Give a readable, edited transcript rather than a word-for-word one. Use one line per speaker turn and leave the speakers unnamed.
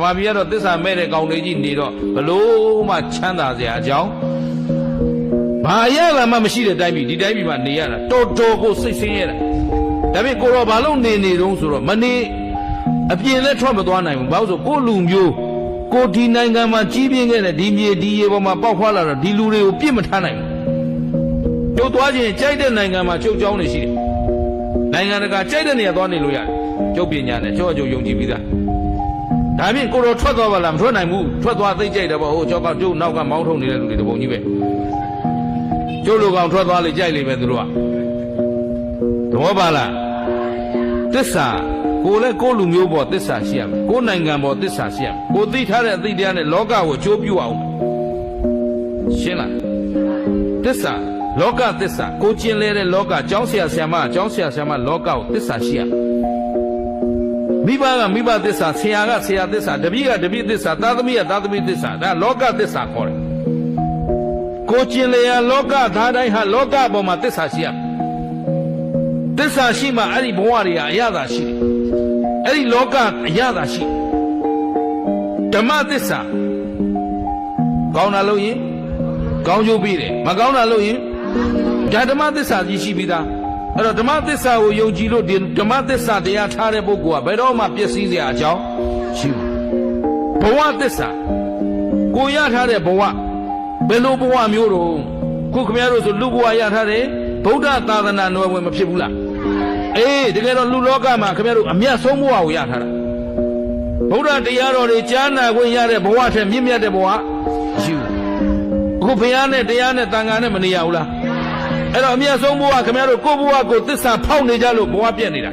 မာပြည်ကတော့သစ္စာမဲ့တဲ့ကောင်လေးကြီးနေတော့ဘလို့မှချမ်းသာစရာအကြောင်းဘာရတာမှမရှိတဲ့တိုင်းပြည်ဒီတိုင်းပြည်မှာနေရတာတော်တော်ကိုစိတ်ဆင်းရဲတာဒါပေမဲ့ကိုတော့ဘာလို့နေတုံးဆိုတော့မနေအပြင်လည်းထွက်မသွားနိုင်ဘူးဘာလို့ဆိုကိုလူမျိုးကိုဒီနိုင်ငံမှာကြီးပြင်းခဲ့တဲ့ဒီမြေဒီရေပေါ်မှာပေါက်ဖွာလာတော့ဒီလူတွေကိုပြစ်မထားနိုင်ဘူးကျုပ်သွားခြင်းကြိုက်တဲ့နိုင်ငံမှာကျုပ်ကြောင်းနေရှိတယ်နိုင်ငံတကာကြိုက်တဲ့နေရာသွားနေလို့ရတယ်ကျုပ်ပညာနဲ့ကျုပ်ယုံကြည်ပြီးသားဒါဖြင့်ကိုတော့ထွက်သွားပါလားမထွက်နိုင်ဘူးထွက်သွားသိကြိုက်တယ်ပေါ့ဟိုကျောက်ကကျုပ်နောက်ကမောင်းထုတ်နေတဲ့လူတွေတပုံကြီးပဲကျုပ်လူကောင်ထွက်သွားလေကြိုက်လေပဲသူတို့ကသဘောပါလားသစ္စာကိုလည်းကိုလူမျိုးပေါ်သစ္စာရှိရမယ်ကိုနိုင်ငံပေါ်သစ္စာရှိရမယ်ကိုသိထားတဲ့အသိတရားနဲ့လောကကိုအကျိုးပြုအောင်ရှင်းလားသစ္စာလောကသစ္စာကိုကျင်လဲတဲ့လောကကျောင်းဆရာဆရာမကျောင်းဆရာဆရာမလောကကိုသစ္စာရှိရမိဘကမိဘသစ္စာဆရာကဆရာသစ္စာတပည့်ကတပည့်သစ္စာသားသမီးကသားသမီးသစ္စာဒါလောကသစ္စာခေါ်တယ်ကိုကျင်လျာလောကသားတိုင်းဟာလောကပေါ်မှာသစ္စာရှိရသစ္စာရှိမှအဲ့ဒီဘဝတွေကအရသာရှိတယ်အဲ့ဒီလောကအရသာရှိဓမ္မသစ္စာကောင်းတာလို့ရင်ကောင်းကျိုးပေးတယ်မကောင်းတာလို့ရင်ဒါဓမ္မသစ္စာကြီးရှိပြီးသားအဲ့တော့ဓမ္မသစ္စာကိုယုံကြည်လို့ဒီဓမ္မသစ္စာတရားထားတဲ့ပုဂ္ဂိုလ်ကဘယ်တော့မှပျက်စီးစရာအကြောင်းရှိဘူးဘဝသစ္စာကိုရထားတဲ့ဘဝဘယ်လိုဘဝမျိုးတော့ခုခင်ဗျားတို့ဆိုလူဘဝရထားတယ်ဗုဒ္ဓသာသနာတော်ဝင်မဖြစ်ဘူးလားအေးတကယ်တော့လူလောကမှာခင်ဗျားတို့အမြတ်ဆုံးဘဝကိုရထားတာဗုဒ္ဓတရားတော်တွေကြားနာခွင့်ရတဲ့ဘဝထက်မြင့်မြတ်တဲ့ဘဝရှိဘူးအခုဘုရားနဲ့တရားနဲ့သံဃာနဲ့မနေရဘူးလားအဲ့တော့အမြတ်ဆုံးဘဝခင်ဗျားတို့ကိုယ့်ဘဝကိုသစ္စာဖောက်နေကြလို့ဘဝပြည့်နေတာ